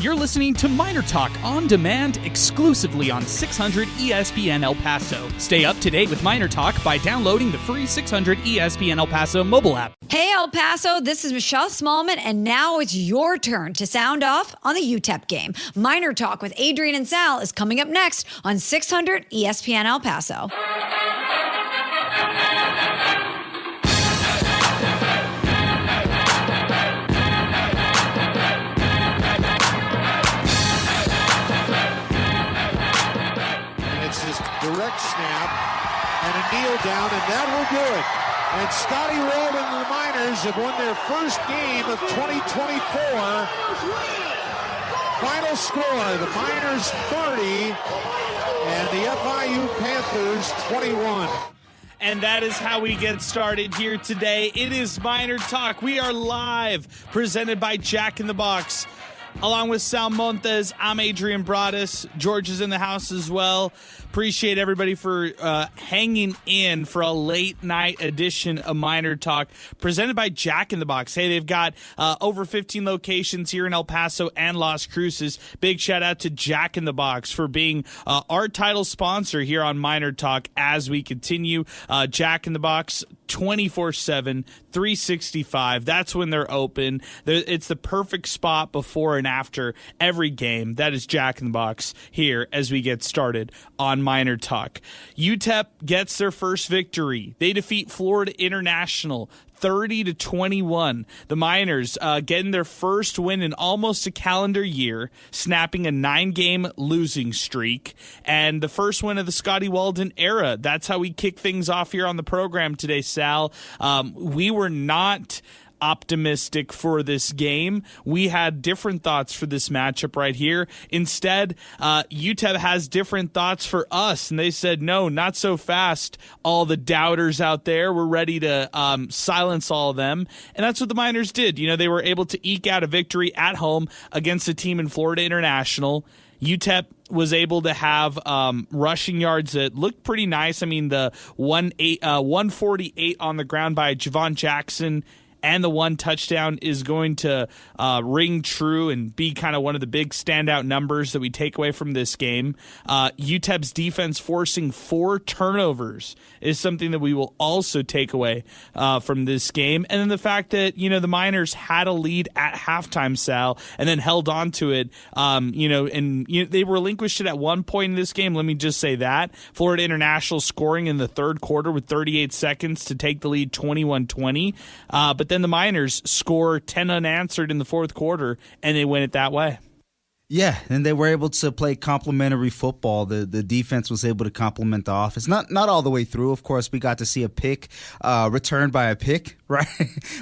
You're listening to MinerTalk on demand exclusively on 600 ESPN El Paso. Stay up to date with MinerTalk by downloading the free 600 ESPN El Paso mobile app. Hey El Paso, this is Michelle Smallman, and now it's your turn to sound off on the UTEP game. MinerTalk with Adrian and Sal is coming up next on 600 ESPN El Paso. Direct snap and a kneel down, and that will do it. And Scotty Walden and the Miners have won their first game of 2024. Final score, the Miners 30 and the FIU Panthers 21. And that is how we get started here today. It is MinerTalk. We are live, presented by Jack in the Box. Along with Sal Montes, I'm Adrian Broadus. George is in the house as well. Appreciate everybody for hanging in for a late night edition of MinerTalk, presented by Jack in the Box. Hey, they've got over 15 locations here in El Paso and Las Cruces. Big shout out to Jack in the Box for being our title sponsor here on MinerTalk as we continue. Jack in the Box, 24/7, 365. That's when they're open. It's the perfect spot before and after every game. That is Jack in the Box here as we get started on MinerTalk. UTEP gets their first victory. They defeat Florida International 30-21. The Miners getting their first win in almost a calendar year, snapping a 9-game losing streak, and the first win of the Scotty Walden era. That's how we kick things off here on the program today, Sal. We were not optimistic for this game. We had different thoughts for this matchup right here. Instead, UTEP has different thoughts for us, and they said, no, not so fast. All the doubters out there, we're ready to silence all of them, and that's what the Miners did. You know, they were able to eke out a victory at home against a team in Florida International. UTEP was able to have rushing yards that looked pretty nice. I mean, the 148 on the ground by Javon Jackson and the one touchdown is going to ring true and be kind of one of the big standout numbers that we take away from this game. UTEP's defense forcing 4 turnovers is something that we will also take away from this game. And then the fact that, you know, the Miners had a lead at halftime, Sal, and then held on to it, they relinquished it at one point in this game. Let me just say that. Florida International scoring in the third quarter with 38 seconds to take the lead 21-20. But then the Miners score 10 unanswered in the fourth quarter, and they win it that way. Yeah, and they were able to play complementary football. The defense was able to complement the offense. Not all the way through. Of course, we got to see a pick returned by a pick, right?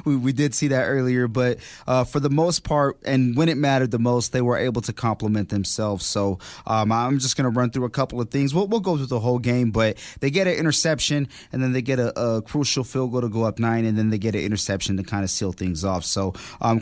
we did see that earlier, but for the most part, and when it mattered the most, they were able to complement themselves. So I'm just going to run through a couple of things. We'll go through the whole game, but they get an interception, and then they get a crucial field goal to go up 9, and then they get an interception to kind of seal things off. So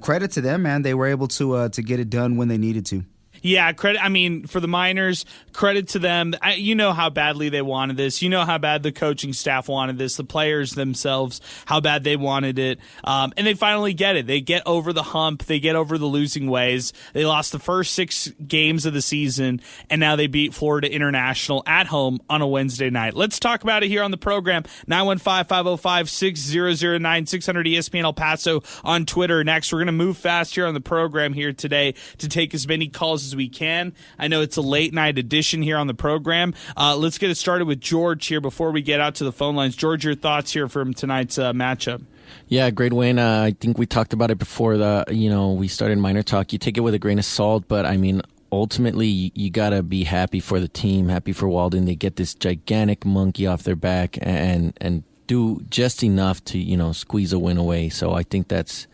credit to them, man. They were able to get it done when they needed to. Yeah, credit. I mean, for the Miners, credit to them. You know how badly they wanted this. You know how bad the coaching staff wanted this. The players themselves, how bad they wanted it. And they finally get it. They get over the hump. They get over the losing ways. They lost the first 6 games of the season, and now they beat Florida International at home on a Wednesday night. Let's talk about it here on the program. 915-505-6009, 600 ESPN El Paso on Twitter. Next, we're going to move fast here on the program here today to take as many calls as we can. I know it's a late night edition here on the program. Let's get it started with George here before we get out to the phone lines. George, your thoughts here from tonight's matchup? Yeah, great win. I think we talked about it before we started MinerTalk. You take it with a grain of salt, but I mean, ultimately, you got to be happy for the team, happy for Walden. They get this gigantic monkey off their back and do just enough to, squeeze a win away. So I think that's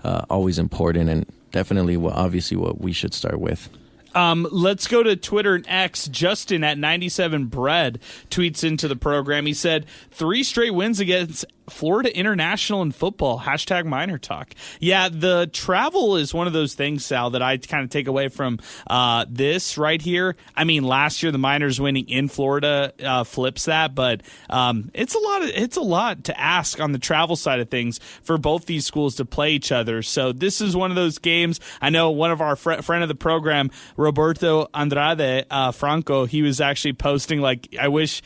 always important and definitely obviously what we should start with. Let's go to Twitter and X. Justin at 97bread tweets into the program. He said, 3 straight wins against Florida International in football, hashtag MinerTalk. Yeah, the travel is one of those things, Sal, that I kind of take away from this right here. I mean, last year the Miners winning in Florida flips that, but it's a lot to ask on the travel side of things for both these schools to play each other. So this is one of those games. I know one of our friend of the program, Roberto Andrade Franco, he was actually posting like, I wish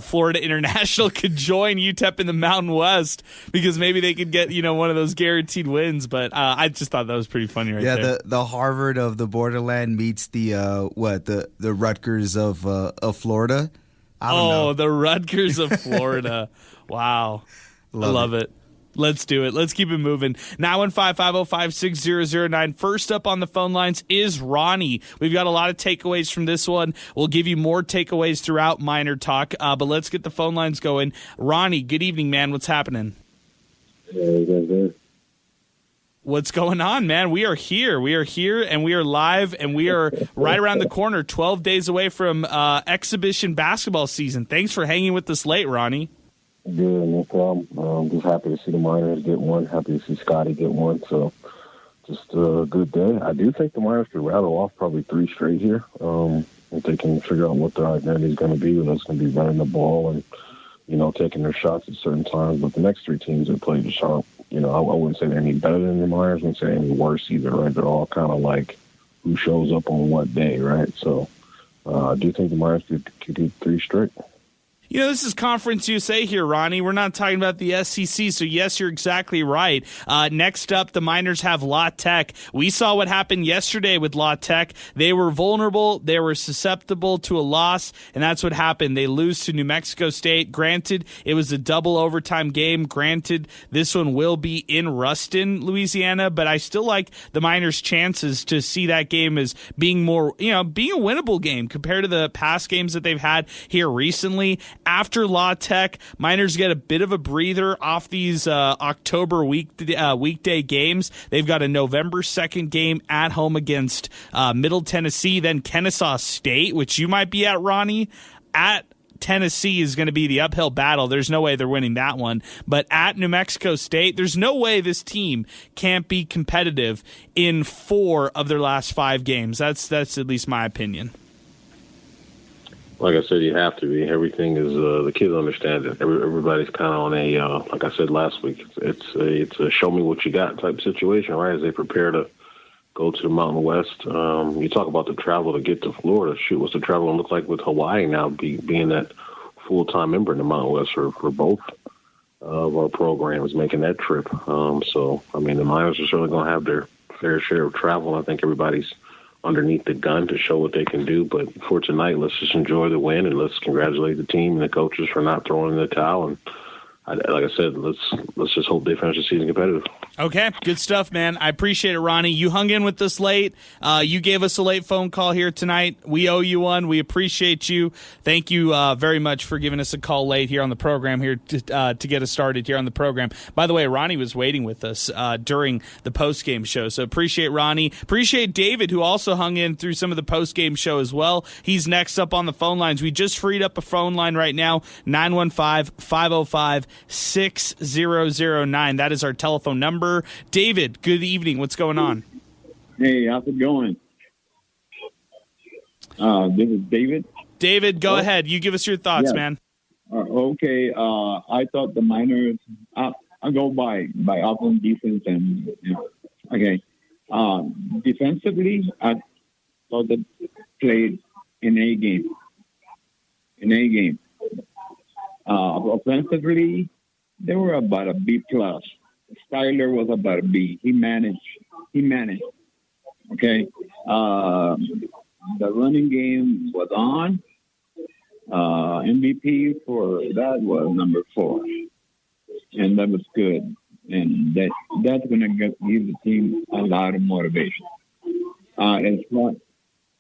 Florida International could join UTEP in the Mountain West because maybe they could get one of those guaranteed wins. But I just thought that was pretty funny right there. Yeah, the Harvard of the borderland meets the Rutgers of Florida. I don't know. The Rutgers of Florida. Wow. I love it. Let's do it. Let's keep it moving. 915-505-6009. First up on the phone lines is Ronnie. We've got a lot of takeaways from this one. We'll give you more takeaways throughout Miner Talk, but let's get the phone lines going. Ronnie, good evening, man. What's happening? Hey, guys. What's going on, man? We are here. We are here, and we are live, and we are right around the corner, 12 days away from exhibition basketball season. Thanks for hanging with us late, Ronnie. Good, no problem. Just happy to see the Miners get one. Happy to see Scotty get one. So just a good day. I do think the Miners could rattle off probably 3 straight here. If they can figure out what their identity is going to be, whether it's going to be running the ball and, taking their shots at certain times. But the next 3 teams that play just aren't, I wouldn't say they're any better than the Miners. I wouldn't say any worse either, right? They're all kind of like who shows up on what day, right? So I do think the Miners could get 3 straight. This is Conference USA here, Ronnie. We're not talking about the SEC, so yes, you're exactly right. Next up, the Miners have La Tech. We saw what happened yesterday with La Tech. They were vulnerable. They were susceptible to a loss, and that's what happened. They lose to New Mexico State. Granted, it was a double overtime game. Granted, this one will be in Ruston, Louisiana, but I still like the Miners' chances to see that game as being more, being a winnable game compared to the past games that they've had here recently. After La Tech, Miners get a bit of a breather off these October weekday games. They've got a November 2nd game at home against Middle Tennessee, then Kennesaw State, which you might be at, Ronnie. At Tennessee is going to be the uphill battle. There's no way they're winning that one. But at New Mexico State, there's no way this team can't be competitive in 4 of their last 5 games. That's at least my opinion. Like I said, you have to be. Everything is the kids understand it. Everybody's kind of on a like I said last week. It's a show me what you got type situation, right? As they prepare to go to the Mountain West. You talk about the travel to get to Florida. Shoot, what's the travel going to look like with Hawaii now being that full-time member in the Mountain West for both of our programs making that trip. So I mean, the Miners are certainly going to have their fair share of travel. I think everybody's underneath the gun to show what they can do. But for tonight, let's just enjoy the win and let's congratulate the team and the coaches for not throwing in the towel. And like I said, let's just hope they finish the season competitive. Okay, good stuff, man. I appreciate it, Ronnie. You hung in with us late. You gave us a late phone call here tonight. We owe you one. We appreciate you. Thank you very much for giving us a call late here on the program here to get us started here on the program. By the way, Ronnie was waiting with us during the post-game show, so appreciate Ronnie. Appreciate David, who also hung in through some of the post-game show as well. He's next up on the phone lines. We just freed up a phone line right now, 915-505-6009. That is our telephone number. David, good evening. What's going on? Hey, how's it going? This is David. David, go ahead. You give us your thoughts, man. Okay. I thought the Miners. I go by offense, defense, and okay. Defensively, I thought they played an A game. Offensively, they were about a B plus. Styler was about a B. He managed. Okay. The running game was on. MVP for that was number 4. And that was good. And that's going to give the team a lot of motivation. Go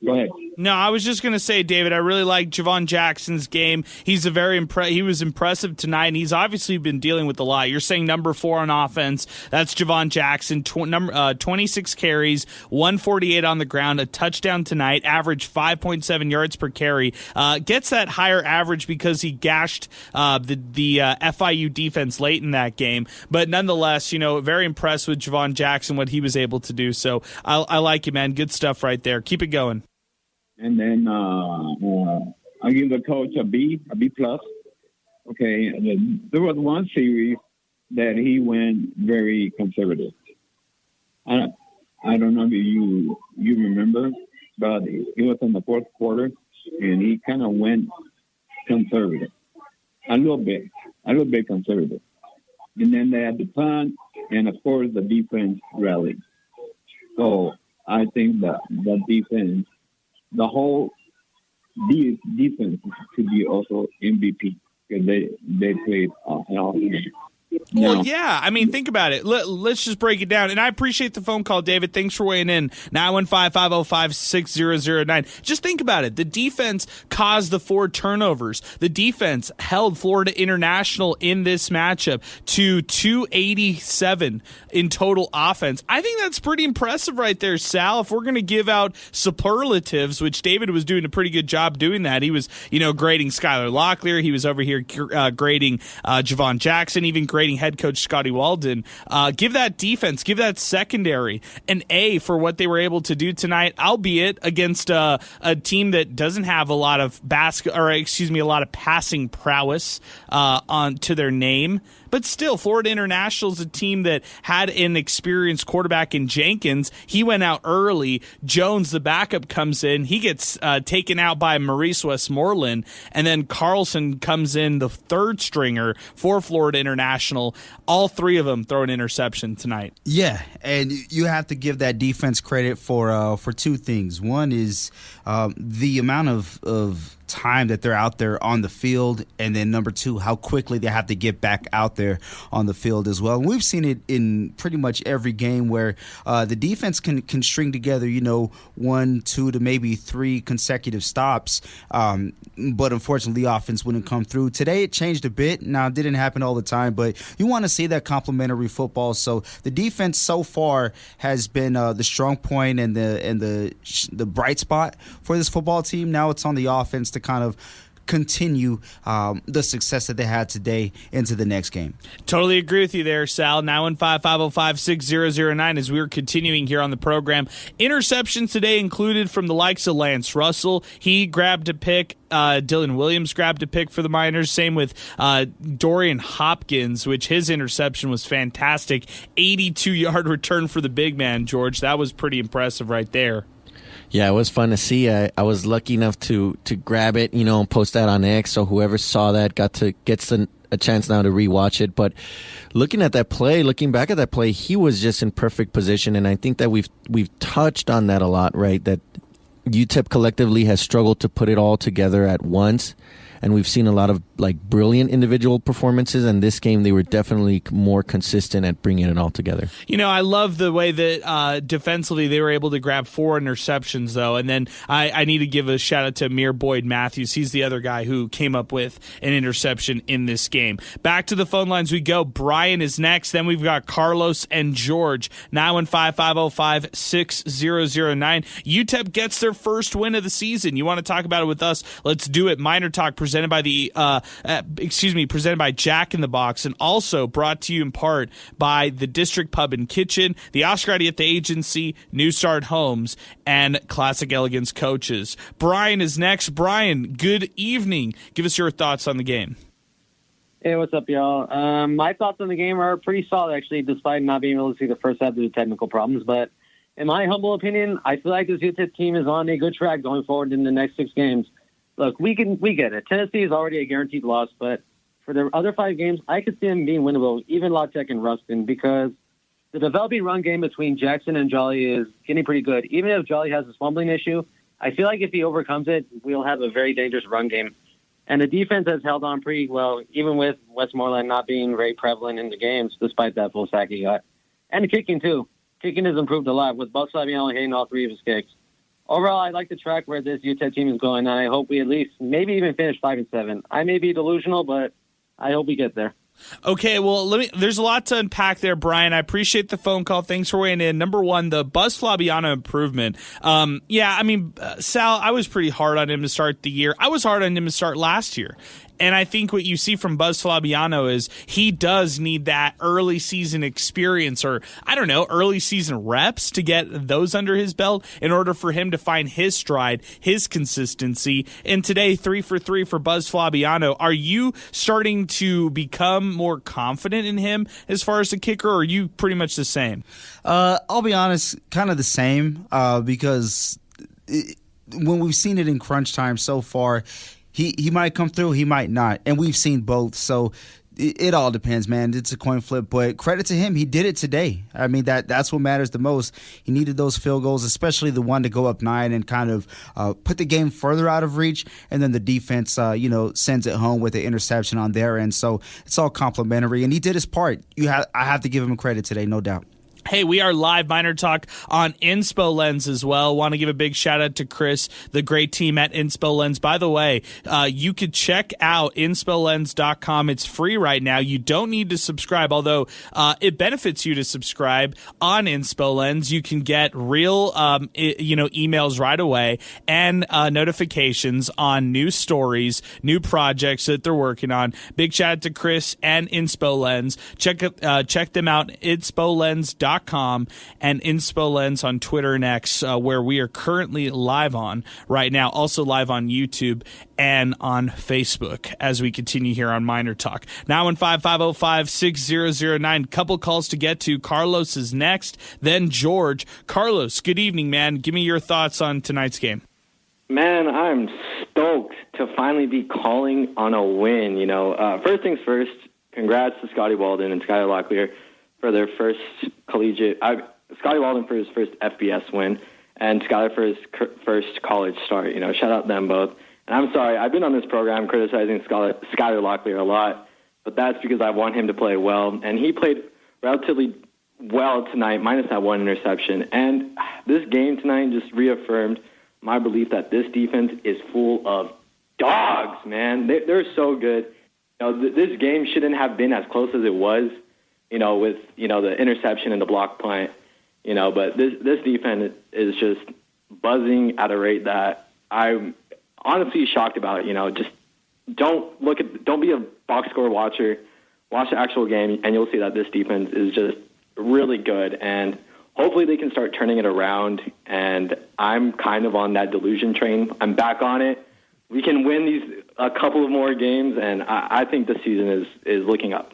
ahead. No, I was just going to say, David, I really like Javon Jackson's game. He's he was impressive tonight, and he's obviously been dealing with a lot. You're saying number 4 on offense. That's Javon Jackson, 26 carries, 148 on the ground, a touchdown tonight, average 5.7 yards per carry. Gets that higher average because he gashed the FIU defense late in that game. But nonetheless, very impressed with Javon Jackson, what he was able to do. So I like you, man. Good stuff right there. Keep it going. And then I give the coach a B plus. Okay, and then there was one series that he went very conservative. I don't know if you remember, but it was in the fourth quarter, and he kind of went conservative, a little bit conservative. And then they had the punt, and of course the defense rallied. So I think that the defense. The whole defense should be also MVP because they played all game. Well, yeah. I mean, think about it. Let's just break it down. And I appreciate the phone call, David. Thanks for weighing in. 915-505-6009. Just think about it. The defense caused the 4 turnovers. The defense held Florida International in this matchup to 287 in total offense. I think that's pretty impressive right there, Sal. If we're going to give out superlatives, which David was doing a pretty good job doing that. He was, grading Skylar Locklear. He was over here grading Javon Jackson, even grading head coach Scotty Walden. Give that defense, give that secondary an A for what they were able to do tonight, albeit against a team that doesn't have a lot of a lot of passing prowess on to their name. But still, Florida International is a team that had an experienced quarterback in Jenkins. He went out early. Jones, the backup, comes in. He gets taken out by Maurice Westmoreland. And then Carlson comes in, the third stringer for Florida International. All 3 of them throw an interception tonight. Yeah, and you have to give that defense credit for 2 things. One is the amount of time that they're out there on the field, and then number 2, how quickly they have to get back out there on the field as well. And we've seen it in pretty much every game where the defense can string together, 1, 2 to maybe 3 consecutive stops, but unfortunately the offense wouldn't come through. Today it changed a bit. Now, it didn't happen all the time, but you want to see that complementary football. So the defense so far has been the strong point and the bright spot for this football team. Now it's on the offense to kind of continue the success that they had today into the next game. Totally agree with you there, Sal. 915-505-6009 as we were continuing here on the program. Interceptions today included from the likes of Lance Russell. He grabbed a pick. Dylan Williams grabbed a pick for the Miners. Same with Dorian Hopkins, which his interception was fantastic. 82-yard return for the big man, George. That was pretty impressive right there. Yeah, it was fun to see. I was lucky enough to grab it, and post that on X. So whoever saw that gets a chance now to rewatch it. But looking back at that play, he was just in perfect position, and I think that we've touched on that a lot, right? That UTEP collectively has struggled to put it all together at once. And we've seen a lot of brilliant individual performances. And this game, they were definitely more consistent at bringing it all together. I love the way that defensively they were able to grab 4 interceptions, though. And then I need to give a shout out to Amir Boyd Matthews. He's the other guy who came up with an interception in this game. Back to the phone lines we go. Brian is next. Then we've got Carlos and George. 915-505-6009. UTEP gets their first win of the season. You want to talk about it with us? Let's do it. MinerTalk presented by Jack in the Box, and also brought to you in part by the District Pub and Kitchen, the Oscar Arieta Agency, New Start Homes, and Classic Elegance Coaches. Brian is next. Brian, good evening. Give us your thoughts on the game. Hey, what's up, y'all? My thoughts on the game are pretty solid, actually, despite not being able to see the first half due to technical problems. But in my humble opinion, I feel like this UTEP team is on a good track going forward in the next 6 games. Look, we get it. Tennessee is already a guaranteed loss, but for the other 5 games, I could see them being winnable, even La Tech and Ruston, because the developing run game between Jackson and Jolly is getting pretty good. Even if Jolly has a fumbling issue, I feel like if he overcomes it, we'll have a very dangerous run game. And the defense has held on pretty well, even with Westmoreland not being very prevalent in the games, despite that full sack he got. And the kicking, too. Kicking has improved a lot, with both Savion and Hayden all 3 of his kicks. overall, I like the track where this UTEP team is going, and I hope we at least maybe even finish 5-7. I may be delusional, but I hope we get there. Okay, well, there's a lot to unpack there, Brian. I appreciate the phone call. Thanks for weighing in. Number one, the Buzz Flabiano improvement. Sal, I was pretty hard on him to start the year. I was hard on him to start last year. And I think what you see from Buzz Flabiano is he does need that early season experience or, early season reps to get those under his belt in order for him to find his stride, his consistency. And today, 3 for 3 for Buzz Flabiano. Are you starting to become more confident in him as far as the kicker, or are you pretty much the same? I'll be honest, kind of the same because when we've seen it in crunch time so far, He might come through, he might not. And we've seen both. So it all depends, man. It's a coin flip. But credit to him, he did it today. I mean, that's what matters the most. He needed those field goals, especially the one to go up 9 and kind of put the game further out of reach. And then the defense, sends it home with the interception on their end. So it's all complimentary. And he did his part. I have to give him credit today, no doubt. Hey, we are live MinerTalk on Inspo Lens as well. Want to give a big shout out to Chris, the great team at Inspo Lens. By the way, you could check out InspoLens.com. It's free right now. You don't need to subscribe, although it benefits you to subscribe on Inspo Lens. You can get real, emails right away and notifications on new stories, new projects that they're working on. Big shout out to Chris and Inspo Lens. Check them out, InspoLens.com. And Inspo Lens on Twitter and X, where we are currently live on right now, also live on YouTube and on Facebook as we continue here on Miner Talk. 915-505-6009. Couple calls to get to. Carlos is next, then George. Carlos, good evening, man. Give me your thoughts on tonight's game. Man, I'm stoked to finally be calling on a win. First things first, congrats to Scotty Walden and Skylar Locklear for their first Scotty Walden for his first FBS win, and Skylar for his first college start. Shout out them both. And I'm sorry, I've been on this program criticizing Skylar Locklear a lot, but that's because I want him to play well, and he played relatively well tonight, minus that one interception. And this game tonight just reaffirmed my belief that this defense is full of dogs, man. They're so good. This game shouldn't have been as close as it was, with, the interception and the block punt, but this defense is just buzzing at a rate that I'm honestly shocked about. Just don't be a box score watcher, watch the actual game, and you'll see that this defense is just really good, and hopefully they can start turning it around, and I'm kind of on that delusion train. I'm back on it. We can win a couple of more games, and I think the season is looking up.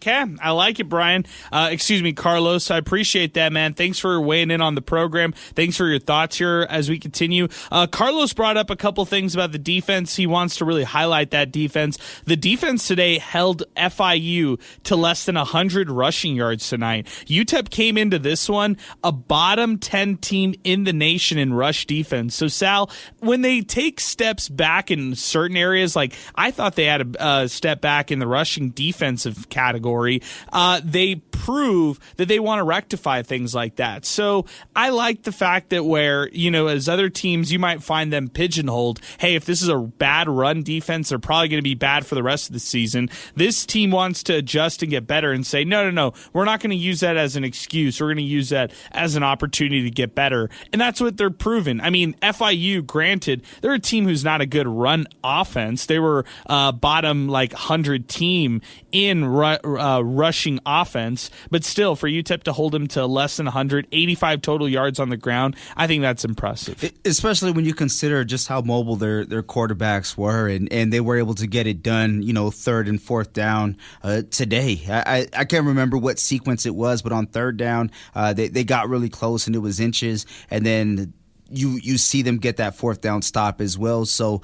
Okay, I like it, Brian. Carlos. I appreciate that, man. Thanks for weighing in on the program. Thanks for your thoughts here as we continue. Carlos brought up a couple things about the defense. He wants to really highlight that defense. The defense today held FIU to less than 100 rushing yards tonight. UTEP came into this one a bottom 10 team in the nation in rush defense. So, Sal, when they take steps back in certain areas, like I thought they had a step back in the rushing defensive category, they prove that they want to rectify things like that. So I like the fact that where, as other teams, you might find them pigeonholed. Hey, if this is a bad run defense, they're probably going to be bad for the rest of the season. This team wants to adjust and get better and say, no, we're not going to use that as an excuse. We're going to use that as an opportunity to get better. And that's what they're proving. I mean, FIU, granted, they're a team who's not a good run offense. They were bottom 100 team in rushing offense, but still for UTEP to hold them to less than 185 total yards on the ground, I think that's impressive. Especially when you consider just how mobile their quarterbacks were, and they were able to get it done, third and fourth down today. I can't remember what sequence it was, but on third down, they got really close and it was inches, and then you see them get that fourth down stop as well. So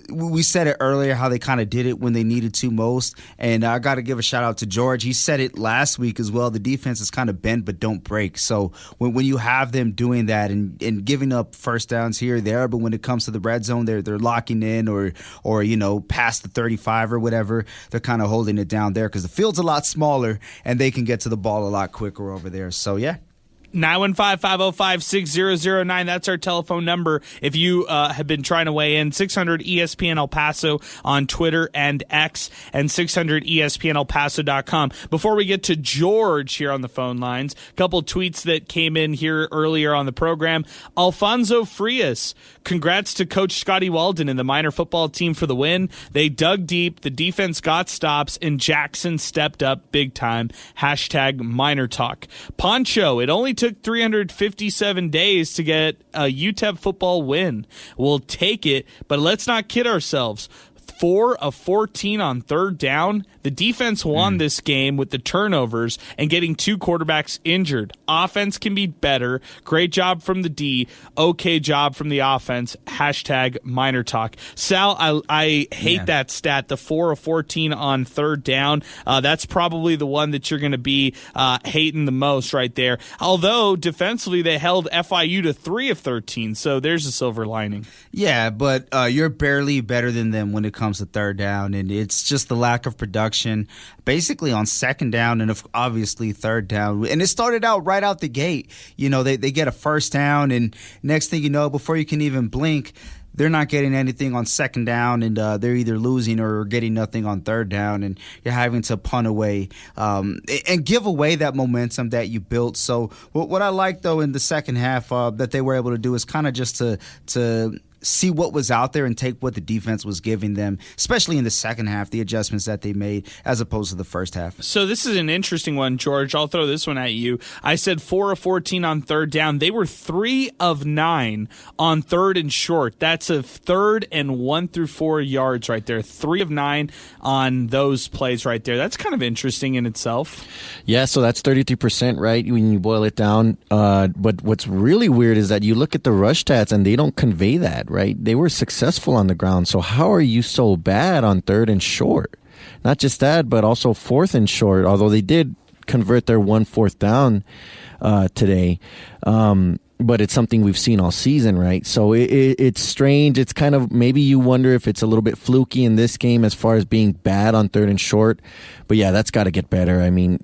we said it earlier how they kind of did it when they needed to most, and I got to give a shout out to George. He said it last week as well. The defense is kind of bend but don't break. So when you have them doing that and giving up first downs here or there, but when it comes to the red zone, they're locking in or past the 35 or whatever, they're kind of holding it down there because the field's a lot smaller and they can get to the ball a lot quicker over there. So yeah. 915-505-6009. That's our telephone number. If you have been trying to weigh in, 600 ESPN El Paso on Twitter and X, and 600 ESPNElPaso.com. Before we get to George here on the phone lines, a couple tweets that came in here earlier on the program. Alfonso Frias, congrats to Coach Scotty Walden and the Miner football team for the win. They dug deep, the defense got stops, and Jackson stepped up big time. Hashtag MinerTalk. Poncho, it only took 357 days to get a UTEP football win. We'll take it, but let's not kid ourselves. 4 of 14 on third down. The defense won this game with the turnovers and getting 2 quarterbacks injured. Offense can be better. Great job from the D. Okay job from the offense. Hashtag MinerTalk. Sal, I hate that stat, the 4 of 14 on third down. That's probably the one that you're going to be hating the most right there. Although defensively they held FIU to 3 of 13, so there's a silver lining. Yeah, but you're barely better than them when it comes to third down, and it's just the lack of production basically on second down and obviously third down. And it started out right out the gate. You know, they get a first down, and next thing you know, before you can even blink, they're not getting anything on second down, and they're either losing or getting nothing on third down, and you're having to punt away and give away that momentum that you built. So what I like, though, in the second half that they were able to do is kind of just to see what was out there and take what the defense was giving them, especially in the second half, the adjustments that they made as opposed to the first half. So this is an interesting one, George. I'll throw this one at you. I said 4 of 14 on third down. They were 3 of 9 on third and short. That's a third and 1 through 4 yards right there. 3 of 9 on those plays right there. That's kind of interesting in itself. Yeah, so that's 33%, right, when you boil it down. But what's really weird is that you look at the rush stats and they don't convey that. Right? They were successful on the ground. So how are you so bad on third and short? Not just that, but also fourth and short, although they did convert their 1 4th down today. But it's something we've seen all season, right? So it's strange. It's kind of, maybe you wonder if it's a little bit fluky in this game as far as being bad on third and short. But yeah, that's got to get better. I mean,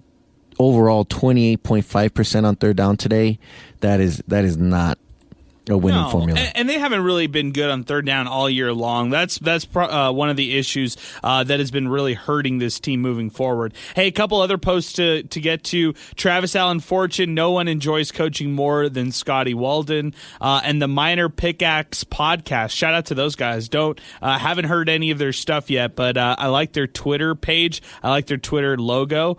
overall 28.5% on third down today. That is not a winning formula. And they haven't really been good on third down all year long. That's one of the issues that has been really hurting this team moving forward. Hey, a couple other posts to get to. Travis Allen Fortune, no one enjoys coaching more than Scotty Walden. And the Miner Pickaxe podcast. Shout out to those guys. Haven't heard any of their stuff yet, but I like their Twitter page. I like their Twitter logo.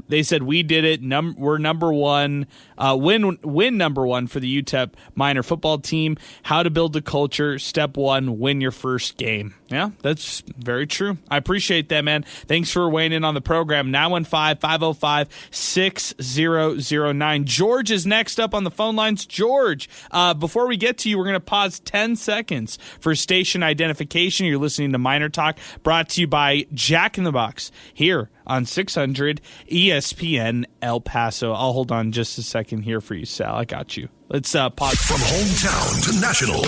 They said, we did it. We're number one. Win number one for the UTEP Miner football team. How to build a culture. Step 1, win your first game. Yeah, that's very true. I appreciate that, man. Thanks for weighing in on the program. 915-505-6009. George is next up on the phone lines. George, before we get to you, we're going to pause 10 seconds for station identification. You're listening to Miner Talk, brought to you by Jack in the Box here on 600 ESPN El Paso. I'll hold on just a second here for you, Sal. I got you. Let's pause. From hometown to national.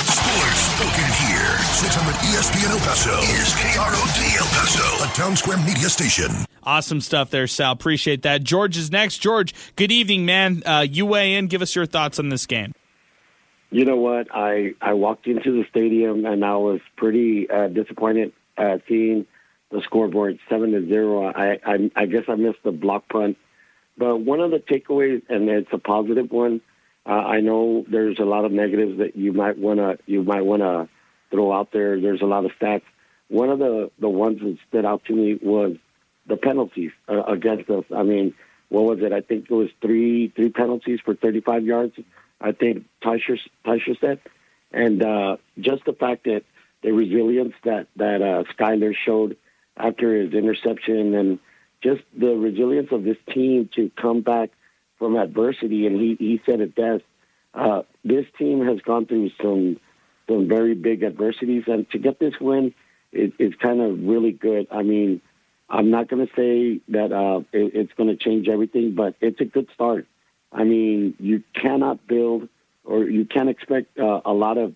Sports spoken here. 600 ESPN El Paso is KROT El Paso, a Town Square media station. Awesome stuff there, Sal. Appreciate that. George is next. George, good evening, man. You weigh in. Give us your thoughts on this game. You know what? I walked into the stadium and I was pretty disappointed seeing the scoreboard 7-0. I guess I missed the block punt. But one of the takeaways, and it's a positive one, I know there's a lot of negatives that you might wanna throw out there. There's a lot of stats. One of the ones that stood out to me was the penalties against us. I mean, what was it? I think it was three penalties for 35 yards. I think Tysher said, and just the fact that the resilience that Skyler showed after his interception, and just the resilience of this team to come back from adversity. And he said it best. This team has gone through some very big adversities, and to get this win is kind of really good. I mean, I'm not going to say that it's going to change everything, but it's a good start. I mean, you cannot build, or you can't expect a lot of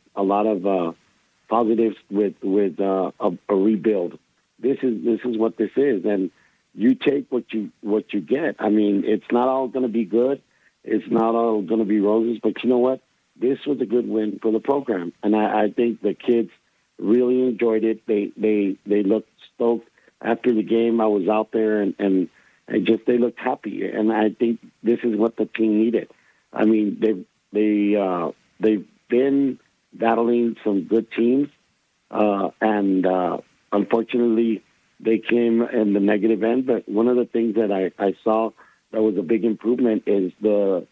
positives with a rebuild. This is what this is, and you take what you get. I mean, it's not all going to be good. It's not all going to be roses. But you know what? This was a good win for the program, and I think the kids really enjoyed it. They looked stoked after the game. I was out there, and they looked happy. And I think this is what the team needed. I mean, they've been battling some good teams, and unfortunately, they came in the negative end. But one of the things that I saw that was a big improvement is the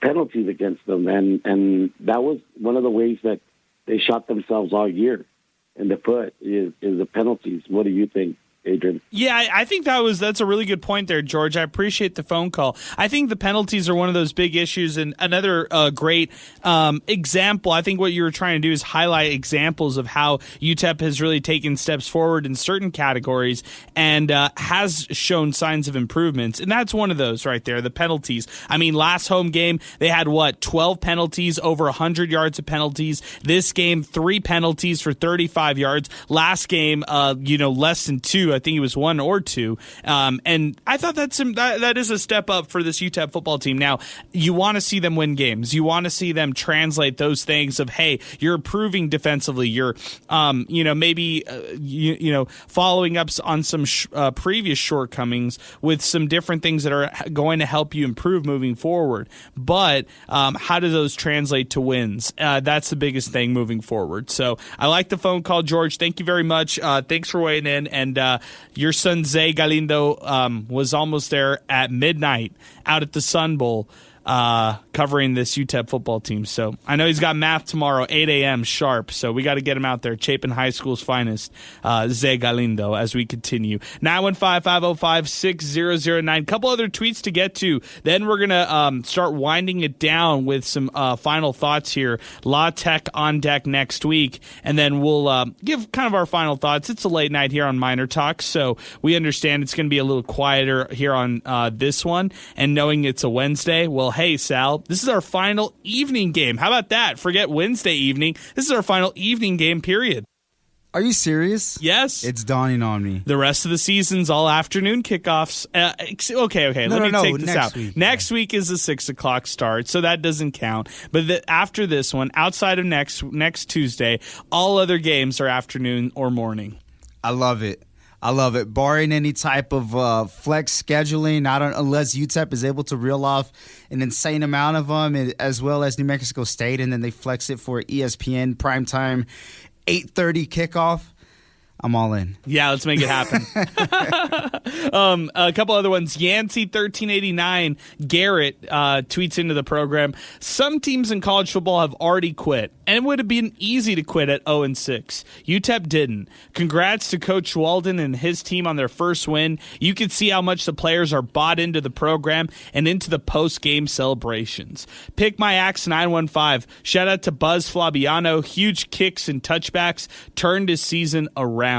penalties against them, and that was one of the ways that they shot themselves all year in the foot is the penalties. What do you think, Adrian? Yeah, I think that's a really good point there, George. I appreciate the phone call. I think the penalties are one of those big issues, and another great example. I think what you were trying to do is highlight examples of how UTEP has really taken steps forward in certain categories and has shown signs of improvements, and that's one of those right there, the penalties. I mean, last home game, they had, 12 penalties, over 100 yards of penalties. This game, 3 penalties for 35 yards. Last game, less than 2. I think it was 1 or 2. And I thought that is a step up for this UTEP football team. Now, you want to see them win games. You want to see them translate those things of, hey, you're improving defensively. You're, maybe, following up on some previous shortcomings with some different things that are going to help you improve moving forward. But how do those translate to wins? That's the biggest thing moving forward. So I like the phone call, George. Thank you very much. Thanks for weighing in. And your son Zay Galindo was almost there at midnight out at the Sun Bowl covering this UTEP football team. So I know he's got math tomorrow, 8 a.m. sharp. So we got to get him out there. Chapin High School's finest, Zay Galindo, as we continue. 915-505-6009. Couple other tweets to get to. Then we're going to start winding it down with some final thoughts here. La Tech on deck next week. And then we'll give kind of our final thoughts. It's a late night here on Miner Talk, so we understand it's going to be a little quieter here on this one. And knowing it's a Wednesday, well, hey, Sal, this is our final evening game. How about that? Forget Wednesday evening. This is our final evening game, period. Are you serious? Yes. It's dawning on me. The rest of the season's all afternoon kickoffs. Okay. Let me take this out. Next week is a 6 o'clock start, so that doesn't count. But after this one, outside of next Tuesday, all other games are afternoon or morning. I love it. Barring any type of flex scheduling, unless UTEP is able to reel off an insane amount of them, as well as New Mexico State, and then they flex it for ESPN primetime 8:30 kickoff. I'm all in. Yeah, let's make it happen. A couple other ones. Yancey1389 Garrett tweets into the program. Some teams in college football have already quit, and it would have been easy to quit at 0-6. UTEP didn't. Congrats to Coach Walden and his team on their first win. You can see how much the players are bought into the program and into the post-game celebrations. Pick My Axe 915. Shout out to Buzz Flabiano. Huge kicks and touchbacks turned his season around.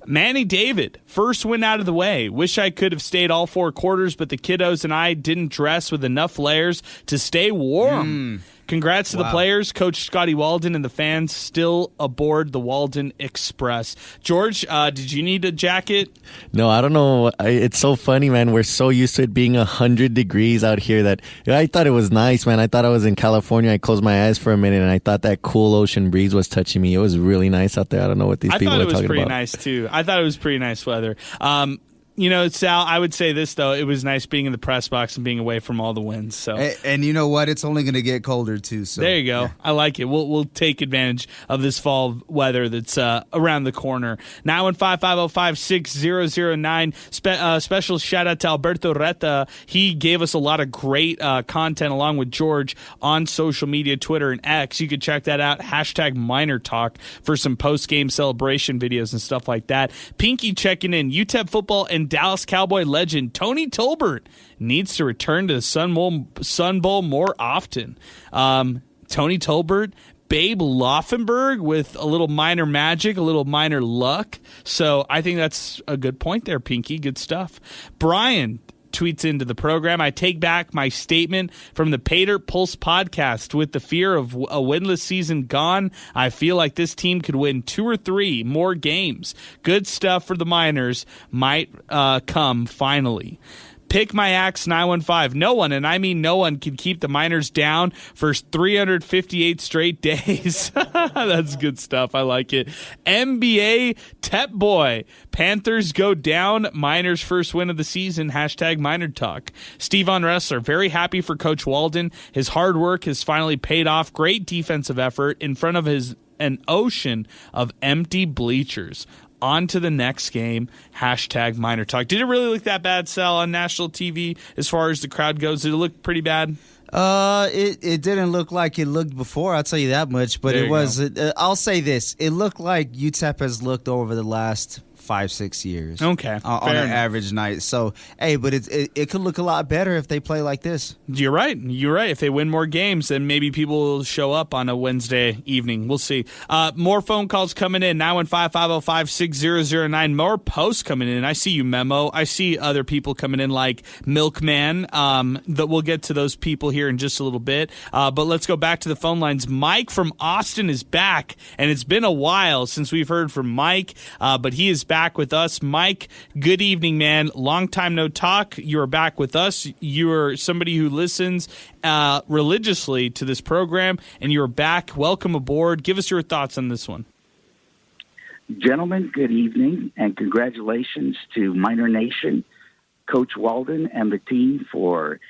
Manny David, first win out of the way. Wish I could have stayed all 4 quarters, but the kiddos and I didn't dress with enough layers to stay warm. Congrats to the players, Coach Scotty Walden, and the fans still aboard the Walden Express. George, did you need a jacket? No, I don't know. It's so funny, man. We're so used to it being 100 degrees out here that I thought it was nice, man. I thought I was in California. I closed my eyes for a minute, and I thought that cool ocean breeze was touching me. It was really nice out there. I don't know what these people are talking about. I thought it was pretty nice, too. I thought it was pretty nice weather. Sal, I would say this, though. It was nice being in the press box and being away from all the winds. So, and you know what? It's only going to get colder, too. So there you go. Yeah. I like it. We'll take advantage of this fall weather that's around the corner. 915-505-6009. Special shout-out to Alberto Reta. He gave us a lot of great content along with George on social media, Twitter, and X. You could check that out. #MinerTalk for some post-game celebration videos and stuff like that. Pinky checking in. UTEP football and Dallas Cowboy legend Tony Tolbert needs to return to the Sun Bowl more often. Tony Tolbert, Babe Laufenberg with a little minor magic, a little minor luck. So I think that's a good point there, Pinky. Good stuff. Brian tweets into the program. I take back my statement from the Pater Pulse podcast. With the fear of a winless season gone, I feel like this team could win 2 or 3 more games. Good stuff for the Miners might come finally. Pick my axe 915. No one, and I mean no one, can keep the Miners down for 358 straight days. That's good stuff. I like it. NBA Tep Boy. Panthers go down. Miners' first win of the season. Hashtag MinerTalk. Steve on Wrestler. Very happy for Coach Walden. His hard work has finally paid off. Great defensive effort in front of an ocean of empty bleachers. On to the next game. Hashtag MinerTalk. Did it really look that bad, Sal, on national TV as far as the crowd goes? Did it look pretty bad? It didn't look like it looked before, I'll tell you that much. But I'll say this. It looked like UTEP has looked over the last 5-6 years. Okay. On an average night. So, hey, but it could look a lot better if they play like this. You're right. If they win more games, then maybe people will show up on a Wednesday evening. We'll see. More phone calls coming in. 915-505-6009. More posts coming in. I see you, Memo. I see other people coming in like Milkman. That we'll get to those people here in just a little bit. But let's go back to the phone lines. Mike from Austin is back, and it's been a while since we've heard from Mike, but he is back with us. Mike, good evening, man. Long time no talk. You're back with us. You're somebody who listens religiously to this program, and you're back. Welcome aboard. Give us your thoughts on this one. Gentlemen, good evening, and congratulations to Miner Nation, Coach Walden, and the team for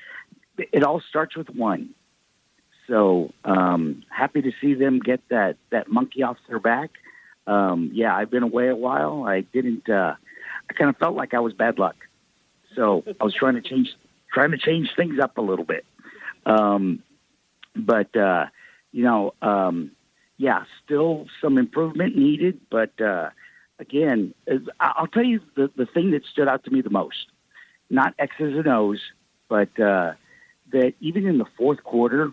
it. All starts with one. So happy to see them get that monkey off their back. Yeah, I've been away a while. I kind of felt like I was bad luck. So I was trying to change things up a little bit. Yeah, still some improvement needed. But again, I'll tell you the thing that stood out to me the most, not X's and O's, but that even in the fourth quarter,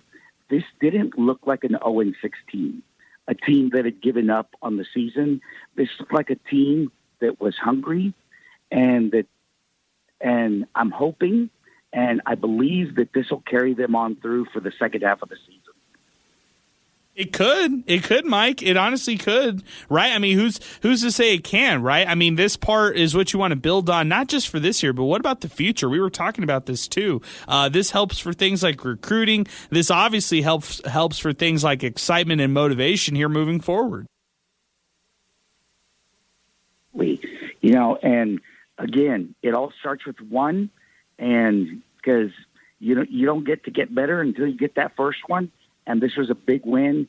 this didn't look like an 0-16. A team that had given up on the season. This looked like a team that was hungry, and I'm hoping and I believe that this will carry them on through for the second half of the season. It could, Mike. It honestly could, right? I mean, who's to say it can, right? I mean, this part is what you want to build on, not just for this year, but what about the future? We were talking about this too. This helps for things like recruiting. This obviously helps for things like excitement and motivation here moving forward. And again, it all starts with one, and because you don't get better until you get that first one. And this was a big win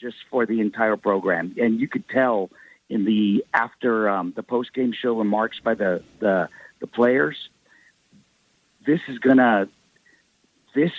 just for the entire program. And you could tell in the the post-game show remarks by the players, this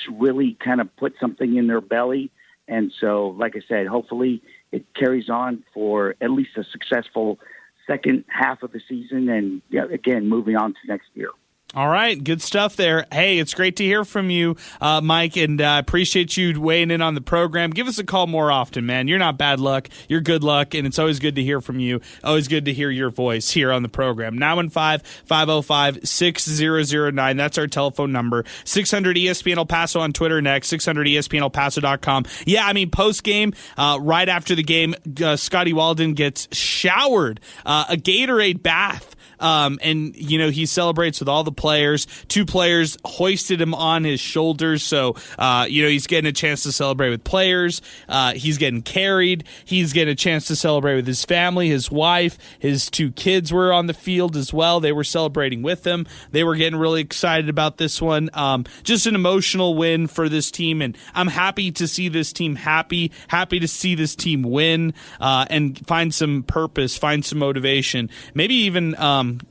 really kind of put something in their belly. And so, like I said, hopefully it carries on for at least a successful second half of the season. And again, moving on to next year. All right, good stuff there. Hey, it's great to hear from you, Mike, and I appreciate you weighing in on the program. Give us a call more often, man. You're not bad luck. You're good luck, and it's always good to hear from you. Always good to hear your voice here on the program. 915-505-6009. That's our telephone number. 600 ESPN El Paso on Twitter next, 600 ESPNElPaso.com. Yeah, I mean, post-game, right after the game, Scotty Walden gets showered a Gatorade bath. And he celebrates with all the players. 2 players hoisted him on his shoulders. So, he's getting a chance to celebrate with players. He's getting carried. He's getting a chance to celebrate with his family, his wife. His 2 kids were on the field as well. They were celebrating with him. They were getting really excited about this one. Just an emotional win for this team. And I'm happy to see this team happy to see this team win, and find some purpose, find some motivation. Maybe even,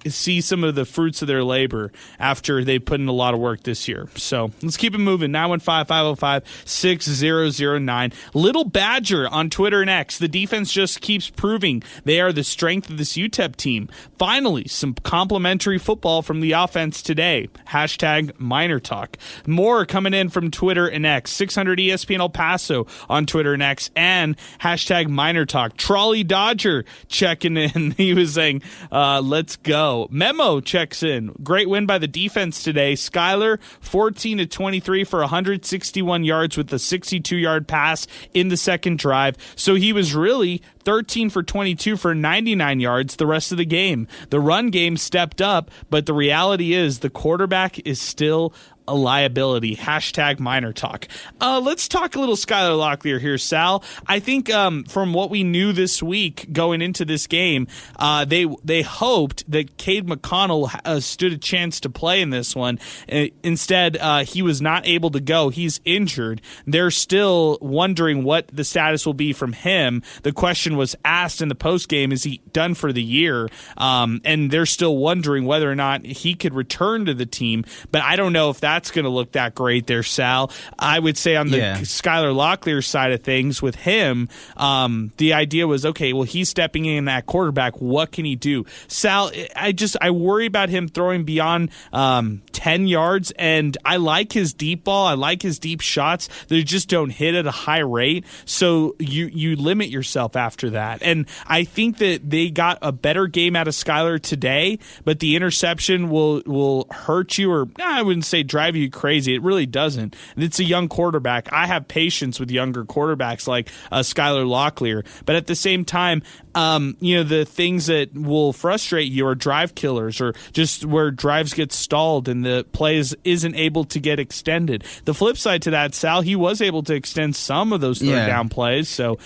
see some of the fruits of their labor after they put in a lot of work this year. So let's keep it moving. 915-505-6009. Little Badger on Twitter and X. The defense just keeps proving they are the strength of this UTEP team. Finally, some complimentary football from the offense today. Hashtag MinerTalk. More coming in from Twitter and X. 600 ESPN El Paso on Twitter and X, and hashtag MinerTalk. Trolley Dodger checking in. He was saying, let's go go. Memo checks in. Great win by the defense today. Skyler, 14-23 for 161 yards with a 62-yard pass in the second drive. So he was really 13 for 22 for 99 yards the rest of the game. The run game stepped up, but the reality is the quarterback is still a liability. Hashtag Miner Talk. Let's talk a little Skyler Locklear here, Sal. I think from what we knew this week going into this game, they hoped that Cade McConnell stood a chance to play in this one. Instead, he was not able to go. He's injured. They're still wondering what the status will be from him. The question was asked in the postgame, is he done for the year? And they're still wondering whether or not he could return to the team. But I don't know if that's going to look that great there, Sal. I would say on the Skyler Locklear side of things with him, the idea was, okay, well, he's stepping in that quarterback. What can he do? Sal, I worry about him throwing beyond 10 yards, and I like his deep ball. I like his deep shots. They just don't hit at a high rate, so you limit yourself after that. And I think that they got a better game out of Skyler today, but the interception will hurt you, or I wouldn't say drive you crazy. It really doesn't. It's a young quarterback. I have patience with younger quarterbacks like Skyler Locklear, but at the same time, the things that will frustrate you are drive killers, or just where drives get stalled and the plays isn't able to get extended. The flip side to that, Sal, he was able to extend some of those third down plays. So